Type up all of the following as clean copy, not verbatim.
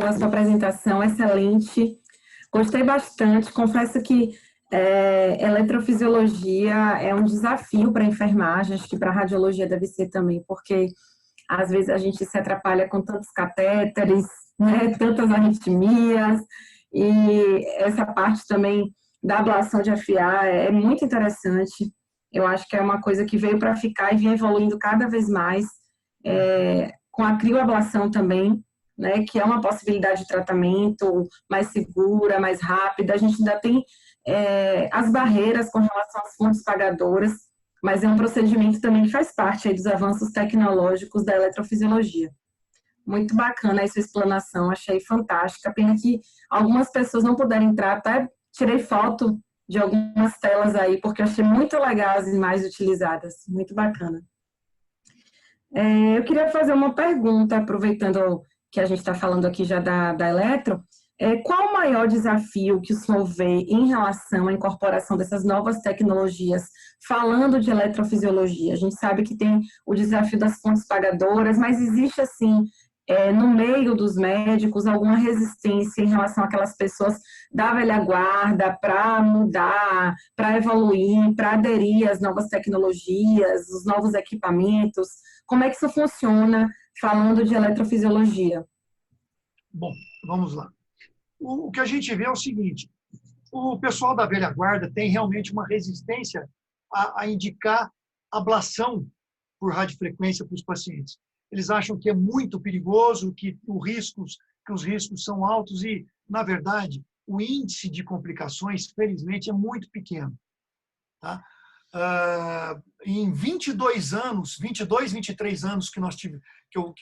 pela sua apresentação, excelente. Gostei bastante. Confesso que eletrofisiologia é um desafio para a enfermagem, acho que para a radiologia deve ser também, porque às vezes a gente se atrapalha com tantos catéteres, né, tantas arritmias, e essa parte também da ablação de FA é muito interessante. Eu acho que é uma coisa que veio para ficar e vem evoluindo cada vez mais, com a crioablação também, né, que é uma possibilidade de tratamento mais segura, mais rápida. A gente ainda tem as barreiras com relação às fontes pagadoras, mas é um procedimento também que faz parte aí dos avanços tecnológicos da eletrofisiologia. Muito bacana aí sua explanação, achei fantástica. Pena que algumas pessoas não puderam entrar, até tirei foto de algumas telas aí, porque eu achei muito legal as imagens utilizadas, muito bacana. Eu queria fazer uma pergunta, aproveitando que a gente está falando aqui já da Eletro. Qual o maior desafio que o senhor vê em relação à incorporação dessas novas tecnologias, falando de eletrofisiologia? A gente sabe que tem o desafio das fontes pagadoras, mas existe, assim, no meio dos médicos, alguma resistência em relação àquelas pessoas da velha guarda para mudar, para evoluir, para aderir às novas tecnologias, os novos equipamentos? Como é que isso funciona falando de eletrofisiologia? Bom, vamos lá. O que a gente vê é o seguinte: o pessoal da velha guarda tem realmente uma resistência a indicar ablação por radiofrequência para os pacientes. Eles acham que é muito perigoso, que os riscos são altos e, na verdade, o índice de complicações, felizmente, é muito pequeno. Tá? Em 22 anos, 22, 23 anos que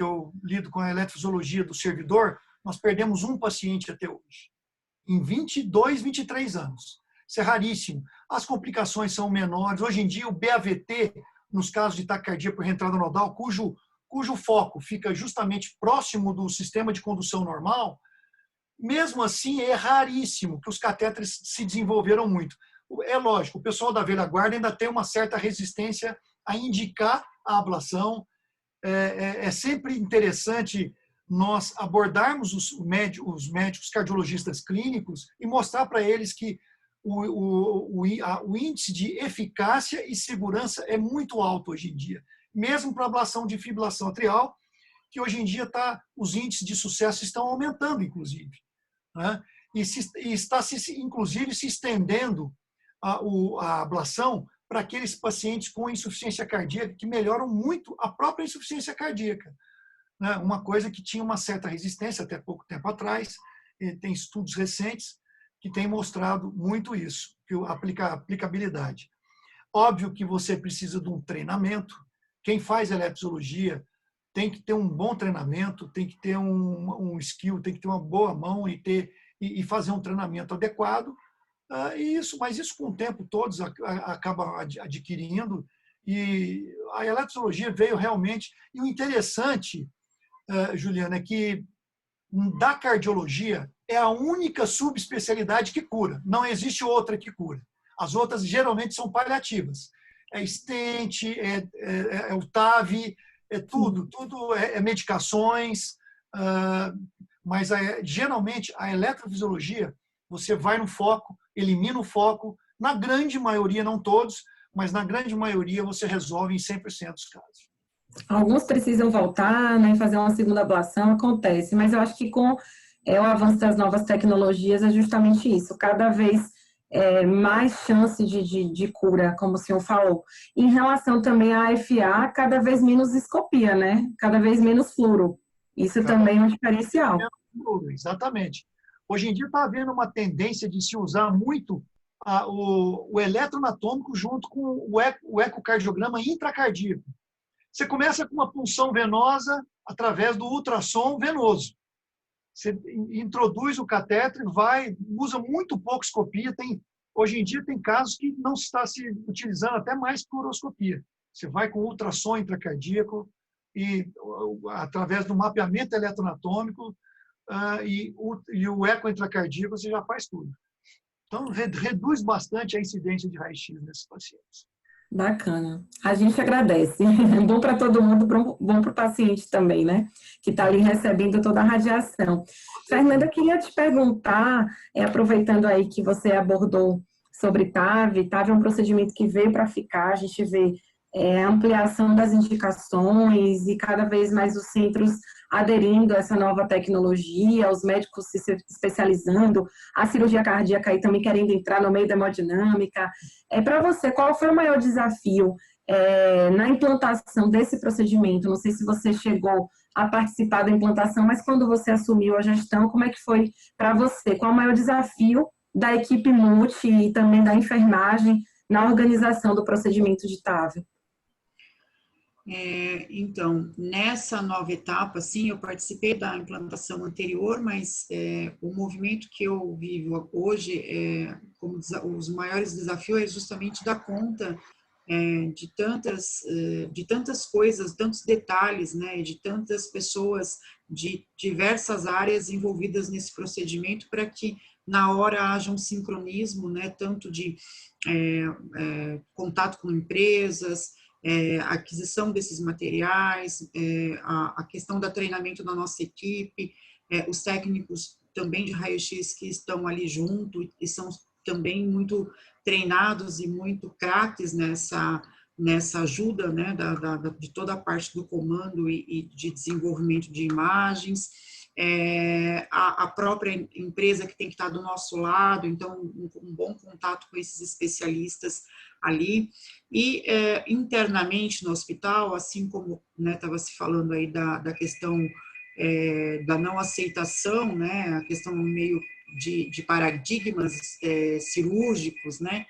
eu lido com a eletrofisiologia do servidor, nós perdemos um paciente até hoje. Em 22, 23 anos. Isso é raríssimo. As complicações são menores. Hoje em dia, o BAVT, nos casos de taquicardia por reentrada nodal, cujo foco fica justamente próximo do sistema de condução normal, mesmo assim é raríssimo, que os catéteres se desenvolveram muito. É lógico, o pessoal da velha guarda ainda tem uma certa resistência a indicar a ablação. É sempre interessante nós abordarmos os médicos cardiologistas clínicos e mostrar para eles que o índice de eficácia e segurança é muito alto hoje em dia, mesmo para ablação de fibrilação atrial, que hoje em dia os índices de sucesso estão aumentando, inclusive. Né? E está, inclusive, se estendendo a ablação para aqueles pacientes com insuficiência cardíaca, que melhoram muito a própria insuficiência cardíaca. Né? Uma coisa que tinha uma certa resistência até pouco tempo atrás, e tem estudos recentes que têm mostrado muito isso, que a aplicabilidade. Óbvio que você precisa de um treinamento. Quem faz eletrofisiologia tem que ter um bom treinamento, tem que ter um skill, tem que ter uma boa mão e fazer um treinamento adequado. Mas isso com o tempo todos acabam adquirindo. E a eletrofisiologia veio realmente... E o interessante, Juliana, é que da cardiologia é a única subespecialidade que cura. Não existe outra que cura. As outras geralmente são paliativas. É stent, é o TAV, tudo é medicações, mas geralmente a eletrofisiologia, você vai no foco, elimina o foco, na grande maioria, não todos, mas na grande maioria você resolve em 100% dos casos. Alguns precisam voltar, né, fazer uma segunda ablação, acontece, mas eu acho que com o avanço das novas tecnologias é justamente isso, cada vez mais chance de cura, como o senhor falou. Em relação também à FA, cada vez menos escopia, né? Cada vez menos fluoro. Isso também é um diferencial. Exatamente. Hoje em dia está havendo uma tendência de se usar muito o eletroanatômico junto com o ecocardiograma intracardíaco. Você começa com uma punção venosa através do ultrassom venoso. Você introduz o catéter, usa muito pouco escopia. Hoje em dia tem casos que não está se utilizando até mais fluoroscopia. Você vai com ultrassom intracardíaco e através do mapeamento eletroanatômico e o eco intracardíaco você já faz tudo. Então reduz bastante a incidência de raio-x nesses pacientes. Bacana. A gente agradece. É bom para todo mundo, bom para o paciente também, né? Que está ali recebendo toda a radiação. Fernanda, eu queria te perguntar, aproveitando aí que você abordou sobre TAV, TAV é um procedimento que veio para ficar, a gente vê a ampliação das indicações e cada vez mais os centros aderindo a essa nova tecnologia, os médicos se especializando, a cirurgia cardíaca aí também querendo entrar no meio da hemodinâmica. Para você, qual foi o maior desafio na implantação desse procedimento? Não sei se você chegou a participar da implantação, mas quando você assumiu a gestão, como é que foi para você? Qual o maior desafio da equipe multi e também da enfermagem na organização do procedimento de TAV? Então, nessa nova etapa, sim, eu participei da implantação anterior, mas o movimento que eu vivo hoje, como os maiores desafios é justamente dar conta de tantas coisas, tantos detalhes, né, de tantas pessoas de diversas áreas envolvidas nesse procedimento para que na hora haja um sincronismo, né, tanto de contato com empresas, aquisição desses materiais, a questão do treinamento da nossa equipe, os técnicos também de raio-x que estão ali junto e são também muito treinados e muito craques nessa ajuda, né, de toda a parte do comando e de desenvolvimento de imagens, a própria empresa que tem que estar do nosso lado, então um bom contato com esses especialistas ali, e internamente no hospital, assim como estava se falando aí da questão da não aceitação, né, a questão meio de paradigmas cirúrgicos, né,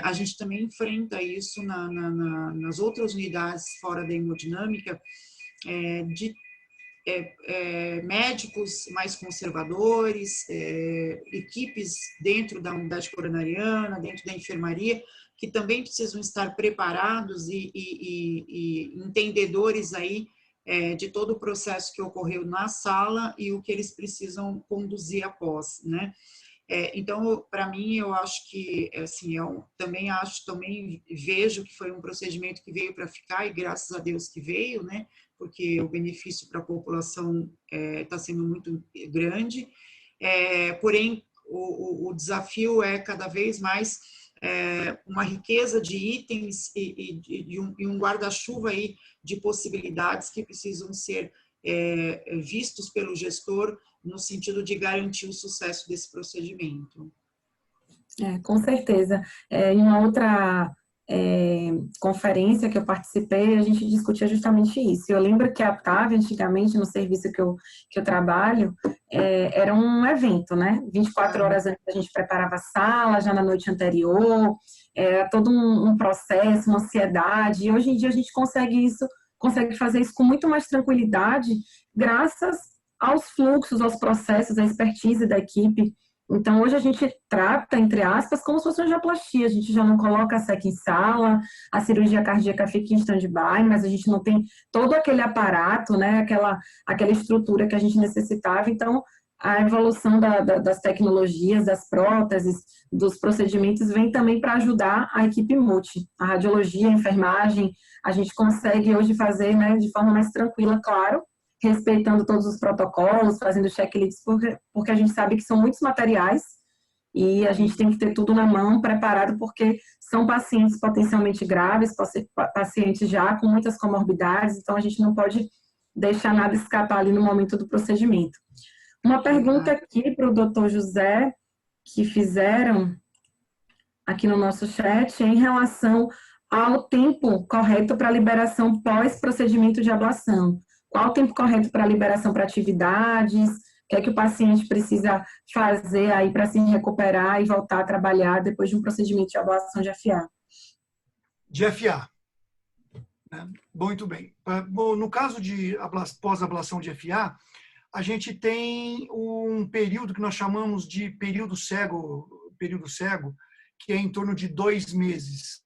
a gente também enfrenta isso nas outras unidades fora da hemodinâmica, de médicos mais conservadores, equipes dentro da unidade coronariana, dentro da enfermaria, que também precisam estar preparados e entendedores aí de todo o processo que ocorreu na sala e o que eles precisam conduzir após, né? Então, para mim, eu acho que, assim, também vejo que foi um procedimento que veio para ficar e graças a Deus que veio, né? Porque o benefício para a população está sendo muito grande. Porém, o desafio é cada vez mais uma riqueza de itens e um guarda-chuva aí de possibilidades que precisam ser vistos pelo gestor no sentido de garantir o sucesso desse procedimento. Com certeza. Em uma outra conferência que eu participei, a gente discutia justamente isso. Eu lembro que a TAV, antigamente, no serviço que eu trabalho, era um evento, né? 24 horas antes a gente preparava a sala, já na noite anterior, era todo um processo, uma ansiedade, e hoje em dia a gente consegue fazer isso com muito mais tranquilidade, graças aos fluxos, aos processos, à expertise da equipe. Então, hoje a gente trata, entre aspas, como se fosse uma angioplastia. A gente já não coloca a SEC em sala, a cirurgia cardíaca fica em stand-by, mas a gente não tem todo aquele aparato, né, aquela estrutura que a gente necessitava. Então, a evolução das tecnologias, das próteses, dos procedimentos, vem também para ajudar a equipe multi. A radiologia, a enfermagem, a gente consegue hoje fazer, né, de forma mais tranquila, claro, respeitando todos os protocolos, fazendo checklists, porque a gente sabe que são muitos materiais e a gente tem que ter tudo na mão, preparado, porque são pacientes potencialmente graves, pacientes já com muitas comorbidades, então a gente não pode deixar nada escapar ali no momento do procedimento. Uma pergunta aqui para o doutor José, que fizeram aqui no nosso chat, em relação ao tempo correto para liberação pós-procedimento de ablação. Qual o tempo correto para liberação para atividades? O que é que o paciente precisa fazer aí para se recuperar e voltar a trabalhar depois de um procedimento de ablação de FA? De FA. Muito bem. Bom, no caso de pós-ablação de FA, a gente tem um período que nós chamamos de período cego, que é em torno de 2 meses.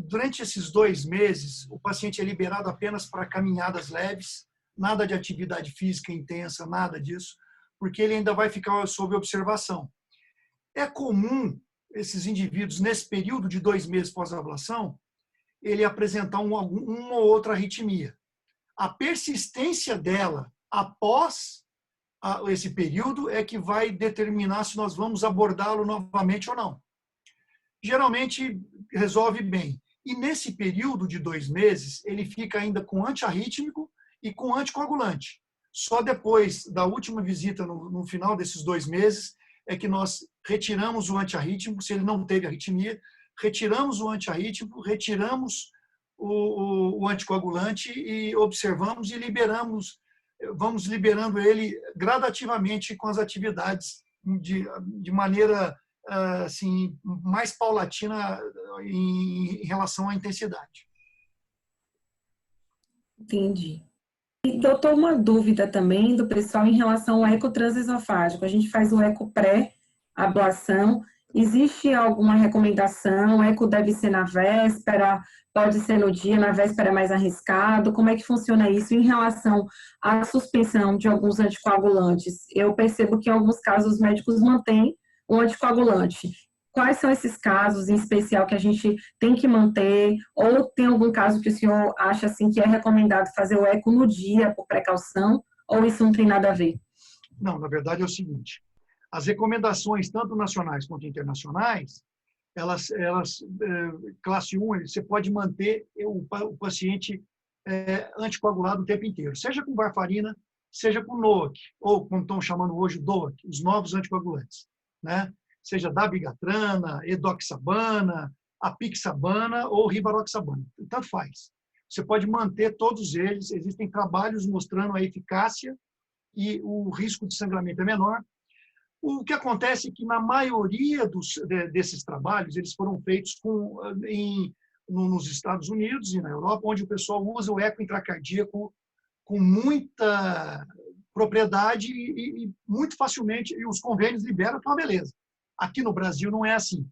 Durante esses 2 meses, o paciente é liberado apenas para caminhadas leves, nada de atividade física intensa, nada disso, porque ele ainda vai ficar sob observação. É comum esses indivíduos, nesse período de 2 meses pós-ablação, ele apresentar uma ou outra arritmia. A persistência dela após esse período é que vai determinar se nós vamos abordá-lo novamente ou não. Geralmente resolve bem. E nesse período de 2 meses, ele fica ainda com antiarrítmico e com anticoagulante. Só depois da última visita, no final desses 2 meses, é que nós retiramos o antiarrítmico, se ele não teve arritmia, retiramos o antiarrítmico, retiramos o anticoagulante e observamos e liberamos, vamos liberando ele gradativamente com as atividades de maneira assim, mais paulatina em relação à intensidade. Entendi. E, doutor, uma dúvida também do pessoal em relação ao eco transesofágico. A gente faz o eco pré-ablação. Existe alguma recomendação? O eco deve ser na véspera? Pode ser no dia, na véspera é mais arriscado? Como é que funciona isso em relação à suspensão de alguns anticoagulantes? Eu percebo que em alguns casos os médicos mantêm o anticoagulante. Quais são esses casos em especial que a gente tem que manter? Ou tem algum caso que o senhor acha assim, que é recomendado fazer o eco no dia por precaução? Ou isso não tem nada a ver? Não, na verdade é o seguinte. As recomendações, tanto nacionais quanto internacionais, elas classe 1, você pode manter o paciente anticoagulado o tempo inteiro, seja com varfarina, seja com NOAC, ou como estão chamando hoje, DOAC, os novos anticoagulantes, né? Seja dabigatrana, edoxabana, apixabana ou rivaroxabana, tanto faz. Você pode manter todos eles, existem trabalhos mostrando a eficácia e o risco de sangramento é menor. O que acontece é que na maioria desses trabalhos, eles foram feitos nos Estados Unidos e na Europa, onde o pessoal usa o eco intracardíaco com muita propriedade e muito facilmente, e os convênios liberam, então, beleza. Aqui no Brasil não é assim.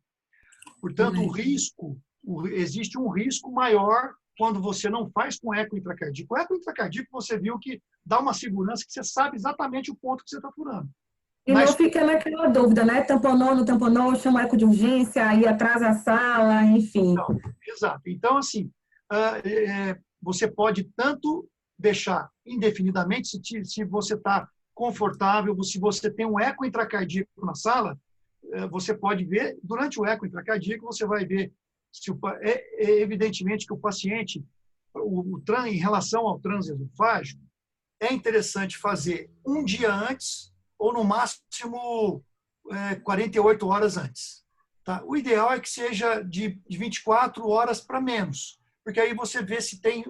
Portanto, existe um risco maior quando você não faz com eco intracardíaco. O eco intracardíaco, você viu que dá uma segurança que você sabe exatamente o ponto que você está furando. E não fica naquela dúvida, né? Tamponou, não tamponou, chama o eco de urgência, aí atrasa a sala, enfim. Não, exato. Então, assim, você pode tanto deixar indefinidamente, se você está confortável, se você tem um eco intracardíaco na sala, você pode ver, durante o eco intracardíaco, você vai ver, evidentemente que o paciente, em relação ao transesofágico, é interessante fazer um dia antes, ou no máximo 48 horas antes. Tá? O ideal é que seja de 24 horas para menos, porque aí você vê se tem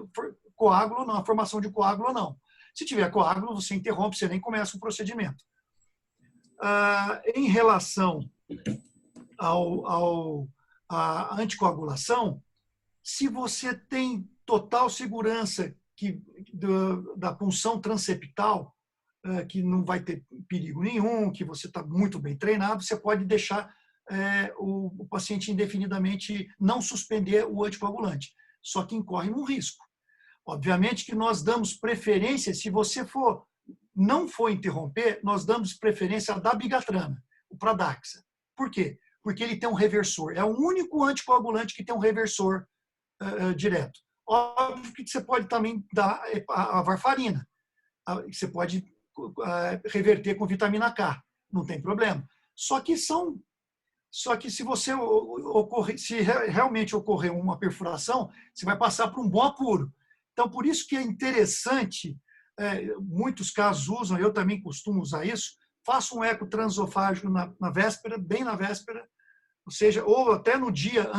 coágulo ou não, a formação de coágulo ou não. Se tiver coágulo, você interrompe, você nem começa o procedimento. Em relação à anticoagulação, se você tem total segurança da punção transeptal, que não vai ter perigo nenhum, que você está muito bem treinado, você pode deixar o paciente indefinidamente não suspender o anticoagulante, só que incorre um risco. Obviamente que nós damos preferência, se você não for interromper, nós damos preferência à dabigatrana, o Pradaxa. Por quê? Porque ele tem um reversor. É o único anticoagulante que tem um reversor direto. Óbvio que você pode também dar a varfarina. Você pode reverter com vitamina K, não tem problema. Só que se se realmente ocorrer uma perfuração, você vai passar por um bom apuro. Então, por isso que é interessante, muitos casos usam, eu também costumo usar isso, faço um eco transesofágico na véspera, bem na véspera, ou seja, ou até no dia,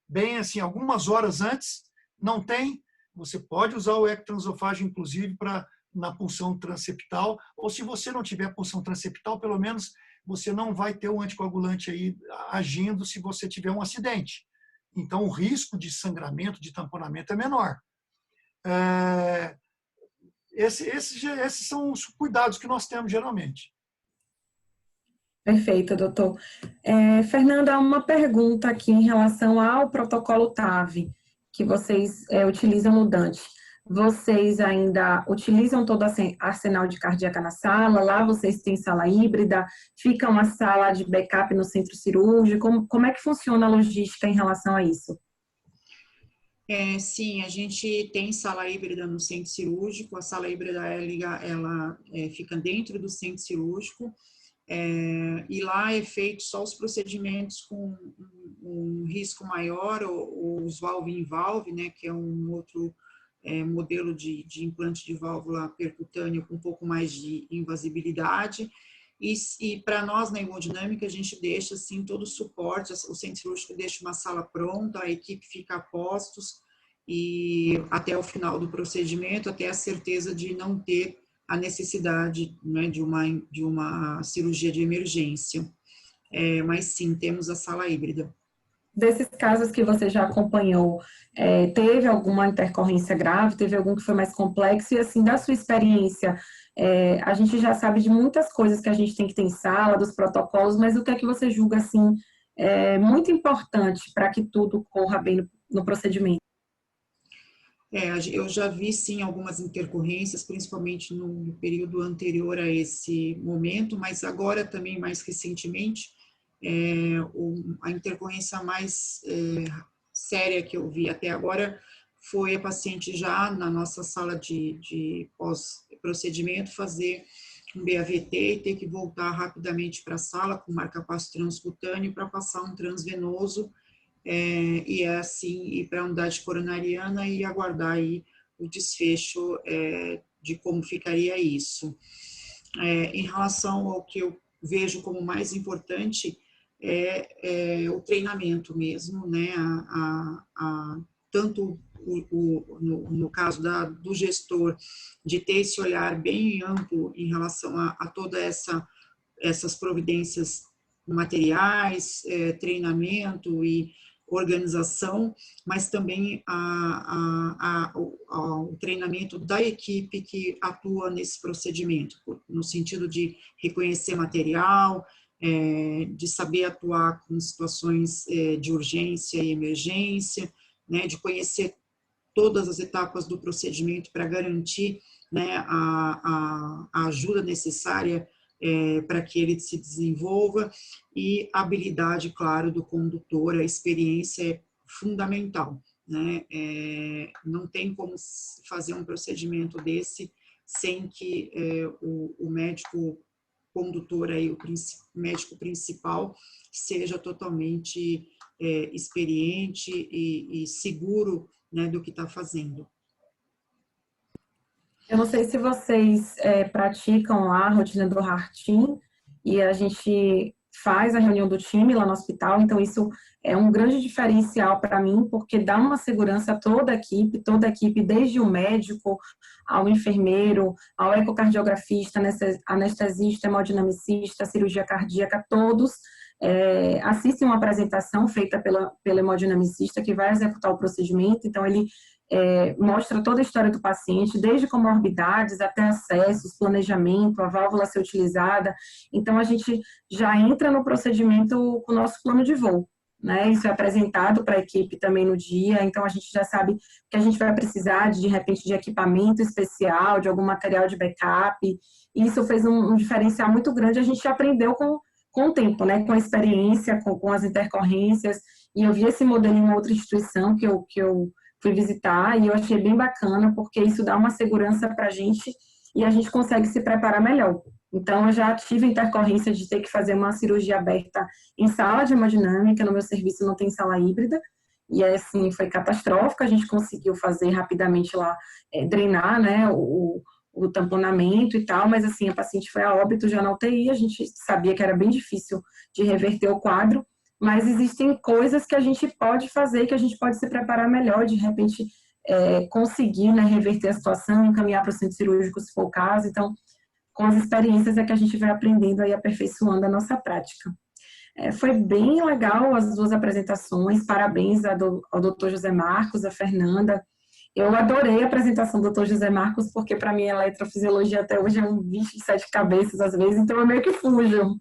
bem assim, algumas horas antes, não tem, você pode usar o eco transesofágico, inclusive, na punção transeptal, ou se você não tiver punção transeptal, pelo menos você não vai ter o anticoagulante aí agindo se você tiver um acidente. Então, o risco de sangramento, de tamponamento é menor. Esses são os cuidados que nós temos geralmente. Perfeito, doutor. Fernanda, uma pergunta aqui em relação ao protocolo TAV, que vocês utilizam no Dante. Vocês ainda utilizam todo o arsenal de cardíaca na sala? Lá vocês têm sala híbrida? Fica uma sala de backup no centro cirúrgico? Como é que funciona a logística em relação a isso? Sim, a gente tem sala híbrida no centro cirúrgico. A sala híbrida ela fica dentro do centro cirúrgico, e lá é feito só os procedimentos com um risco maior, os valve-in-valve, né, que é um outro modelo de implante de válvula percutânea com um pouco mais de invasibilidade. E para nós, na hemodinâmica, a gente deixa assim, todo o suporte, o centro cirúrgico deixa uma sala pronta, a equipe fica a postos, e até o final do procedimento, até a certeza de não ter a necessidade, né, de uma cirurgia de emergência. Mas sim, temos a sala híbrida. Desses casos que você já acompanhou, teve alguma intercorrência grave, teve algum que foi mais complexo? E assim, da sua experiência, a gente já sabe de muitas coisas que a gente tem que ter em sala, dos protocolos, mas o que é que você julga, assim, muito importante para que tudo corra bem no procedimento? Eu já vi, sim, algumas intercorrências, principalmente no período anterior a esse momento, mas agora também, mais recentemente, a intercorrência mais séria que eu vi até agora foi a paciente já na nossa sala de pós-procedimento fazer um BAVT e ter que voltar rapidamente para a sala com marca-passo transcutâneo para passar um transvenoso, e assim ir para a unidade coronariana e aguardar aí o desfecho de como ficaria isso. Em relação ao que eu vejo como mais importante o treinamento mesmo, né? Tanto no caso do gestor, de ter esse olhar bem amplo em relação a toda essas providências materiais, treinamento e organização, mas também o treinamento da equipe que atua nesse procedimento, no sentido de reconhecer material, de saber atuar com situações de urgência e emergência, né, de conhecer todas as etapas do procedimento para garantir, né, a ajuda necessária para que ele se desenvolva, e a habilidade, claro, do condutor, a experiência é fundamental, né? Não tem como fazer um procedimento desse sem que o médico condutor, aí, o médico principal, seja totalmente experiente e seguro, né, do que está fazendo. Eu não sei se vocês praticam lá a rotina do Heart-Team, e a gente faz a reunião do time lá no hospital, então isso é um grande diferencial para mim, porque dá uma segurança a toda a equipe, desde o médico, ao enfermeiro, ao ecocardiografista, anestesista, hemodinamicista, cirurgia cardíaca, todos assistem uma apresentação feita pela hemodinamicista que vai executar o procedimento, então ele mostra toda a história do paciente, desde comorbidades até acessos, planejamento, a válvula a ser utilizada. Então, a gente já entra no procedimento com o nosso plano de voo, né? Isso é apresentado para a equipe também no dia, então a gente já sabe que a gente vai precisar, de repente, de equipamento especial, de algum material de backup. Isso fez um diferencial muito grande, a gente aprendeu com o tempo, né? Com a experiência, com as intercorrências, e eu vi esse modelo em outra instituição que eu fui visitar, e eu achei bem bacana, porque isso dá uma segurança para a gente e a gente consegue se preparar melhor. Então, eu já tive intercorrência de ter que fazer uma cirurgia aberta em sala de hemodinâmica, no meu serviço não tem sala híbrida, e assim, foi catastrófico, a gente conseguiu fazer rapidamente lá, drenar, né, o tamponamento e tal, mas assim, a paciente foi a óbito já na UTI, a gente sabia que era bem difícil de reverter o quadro, mas existem coisas que a gente pode fazer, que a gente pode se preparar melhor, de repente conseguir, né, reverter a situação, encaminhar para o centro cirúrgico se for o caso. Então, com as experiências é que a gente vai aprendendo e aperfeiçoando a nossa prática. Foi bem legal as duas apresentações, parabéns ao Dr. José Marcos, a Fernanda. Eu adorei a apresentação do Dr. José Marcos, porque para mim a eletrofisiologia até hoje é um bicho de 7 cabeças às vezes, então eu meio que fujo.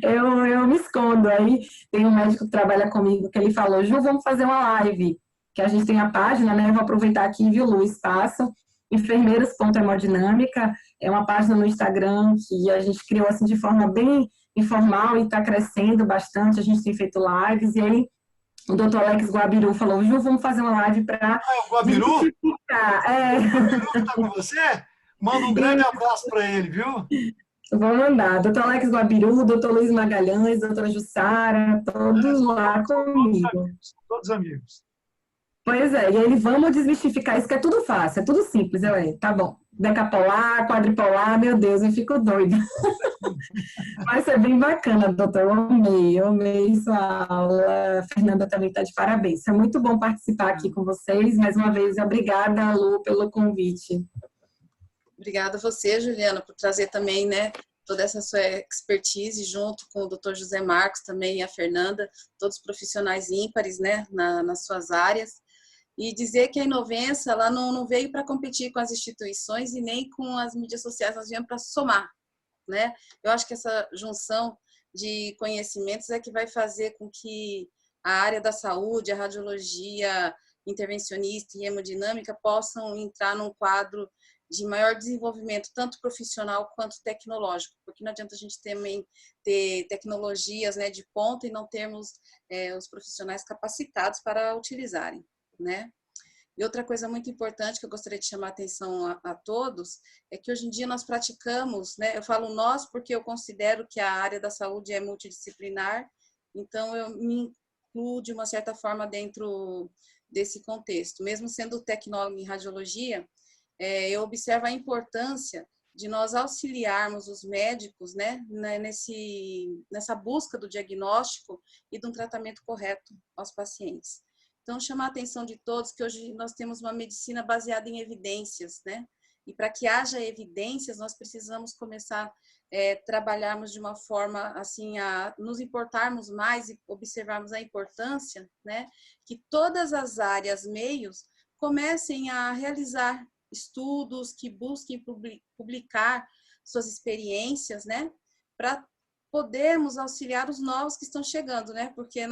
Eu me escondo. Aí tem um médico que trabalha comigo que ele falou: Ju, vamos fazer uma live, que a gente tem a página, né? Eu vou aproveitar aqui, viu, Lu, espaço, enfermeiros.hemodinâmica, é uma página no Instagram que a gente criou assim de forma bem informal e está crescendo bastante, a gente tem feito lives, e aí O doutor Alex Guabiru falou, Ju, vamos fazer uma live para Ah, é o Guabiru? O desmistificar. Guabiru que está com você? Manda um grande abraço para ele, viu? Vou mandar. Doutor Alex Guabiru, doutor Luiz Magalhães, doutora Jussara, todos lá comigo. Todos amigos. Pois é, e aí vamos desmistificar isso, que é tudo fácil, é tudo simples. Tá bom. Decapolar, quadripolar, meu Deus, eu fico doida. Vai ser bem bacana, doutor. Eu amei sua aula. A Fernanda também está de parabéns. É muito bom participar aqui com vocês. Mais uma vez, obrigada, Lu, pelo convite. Obrigada a você, Juliana, por trazer também, né, toda essa sua expertise junto com o Dr. José Marcos também e a Fernanda, todos profissionais ímpares, né, nas suas áreas. E dizer que a Inovença, ela não veio para competir com as instituições e nem com as mídias sociais, nós viemos para somar, né? Eu acho que essa junção de conhecimentos é que vai fazer com que a área da saúde, a radiologia intervencionista e hemodinâmica possam entrar num quadro de maior desenvolvimento, tanto profissional quanto tecnológico, porque não adianta a gente também ter tecnologias, né, de ponta e não termos os profissionais capacitados para utilizarem, né? E outra coisa muito importante que eu gostaria de chamar a atenção a todos é que hoje em dia nós praticamos, né? Eu falo nós porque eu considero que a área da saúde é multidisciplinar, então eu me incluo de uma certa forma dentro desse contexto. Mesmo sendo tecnólogo em radiologia, eu observo a importância de nós auxiliarmos os médicos, né, nessa busca do diagnóstico e de um tratamento correto aos pacientes. Então, chamar a atenção de todos que hoje nós temos uma medicina baseada em evidências, né? E para que haja evidências, nós precisamos começar a trabalharmos de uma forma, assim, a nos importarmos mais e observarmos a importância, né? Que todas as áreas, meios, comecem a realizar estudos, que busquem publicar suas experiências, né? Para podermos auxiliar os novos que estão chegando, né? Porque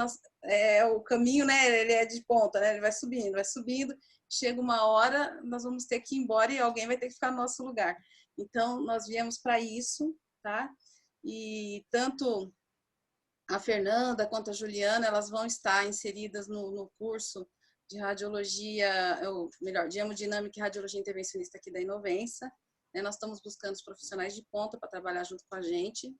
o caminho, né? Ele é de ponta, né? Ele vai subindo. Chega uma hora, nós vamos ter que ir embora e alguém vai ter que ficar no nosso lugar. Então, nós viemos para isso, tá? E tanto a Fernanda quanto a Juliana, elas vão estar inseridas no curso de radiologia, de hemodinâmica e radiologia intervencionista aqui da Inovença. Nós estamos buscando os profissionais de ponta para trabalhar junto com a gente.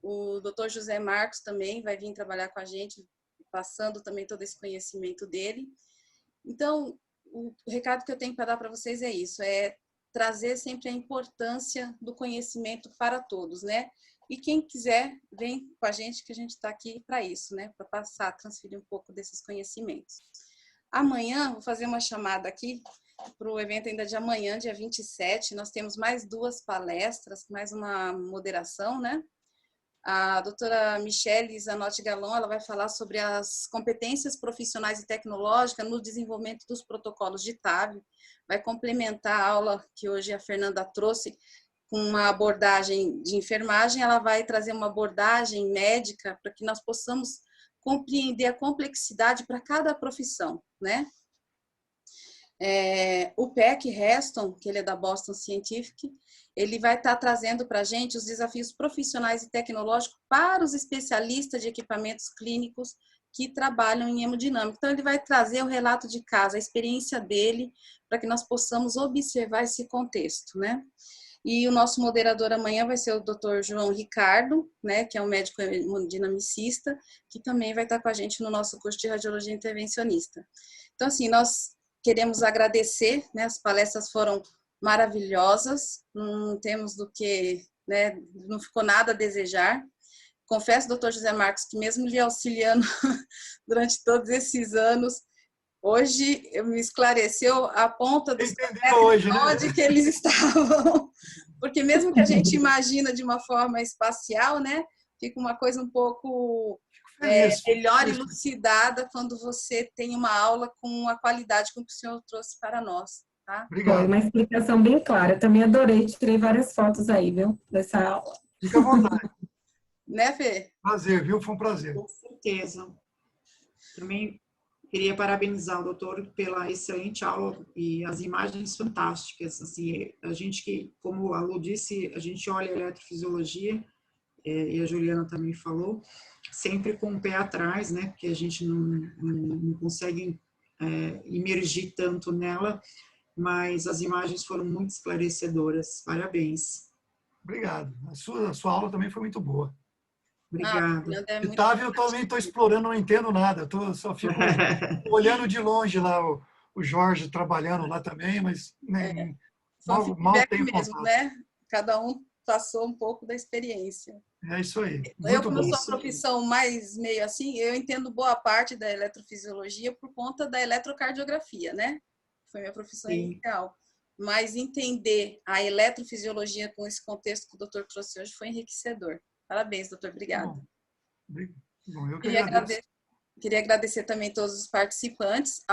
O Dr. José Marcos também vai vir trabalhar com a gente, passando também todo esse conhecimento dele. Então, o recado que eu tenho para dar para vocês é isso, é trazer sempre a importância do conhecimento para todos, né? E quem quiser, vem com a gente, que a gente está aqui para isso, né? Para passar, transferir um pouco desses conhecimentos. Amanhã, vou fazer uma chamada aqui para o evento ainda de amanhã, dia 27, nós temos mais 2 palestras, mais uma moderação, né? A doutora Michele Zanotti Galon, ela vai falar sobre as competências profissionais e tecnológicas no desenvolvimento dos protocolos de TAV, vai complementar a aula que hoje a Fernanda trouxe com uma abordagem de enfermagem, ela vai trazer uma abordagem médica para que nós possamos compreender a complexidade para cada profissão, né? O Peck Heston, que ele é da Boston Scientific, ele vai estar trazendo para a gente os desafios profissionais e tecnológicos para os especialistas de equipamentos clínicos que trabalham em hemodinâmica. Então, ele vai trazer o relato de caso, a experiência dele, para que nós possamos observar esse contexto, né? E o nosso moderador amanhã vai ser o Dr. João Ricardo, né, que é um médico hemodinamicista, que também vai estar com a gente no nosso curso de radiologia intervencionista. Então, assim, nós queremos agradecer, né, as palestras foram maravilhosas, não temos do que, né, não ficou nada a desejar. Confesso, doutor José Marcos, que mesmo lhe auxiliando durante todos esses anos, hoje me esclareceu a ponta dos hoje, né? onde que eles estavam. Porque mesmo que a gente imagina de uma forma espacial, né, fica uma coisa um pouco melhor elucidada quando você tem uma aula com a qualidade com que o senhor trouxe para nós. Tá? Obrigado. Foi uma explicação bem clara. Também adorei, tirei várias fotos aí, viu, dessa aula. Fica à vontade. Né, Fê? Prazer, viu? Foi um prazer. Com certeza. Também queria parabenizar o doutor pela excelente aula e as imagens fantásticas. Assim, a gente que, como a Lu disse, a gente olha a eletrofisiologia e a Juliana também falou, sempre com o pé atrás, né, porque a gente não consegue imergir tanto nela, mas as imagens foram muito esclarecedoras. Parabéns. Obrigado. A sua aula também foi muito boa. Obrigada. É muito Otávio, eu também estou explorando, não entendo nada. Só fico olhando de longe lá o Jorge trabalhando lá também, mas foi um mal feedback tenho mesmo, contato. né? Cada um passou um pouco da experiência. É isso aí. Eu, Muito como bom. eu sou uma profissão mais meio assim, eu entendo boa parte da eletrofisiologia por conta da eletrocardiografia, né? Foi minha profissão inicial. Mas entender a eletrofisiologia com esse contexto que o doutor trouxe hoje foi enriquecedor. Parabéns, doutor. Obrigada. Bom, eu que agradeço. Queria agradecer também todos os participantes.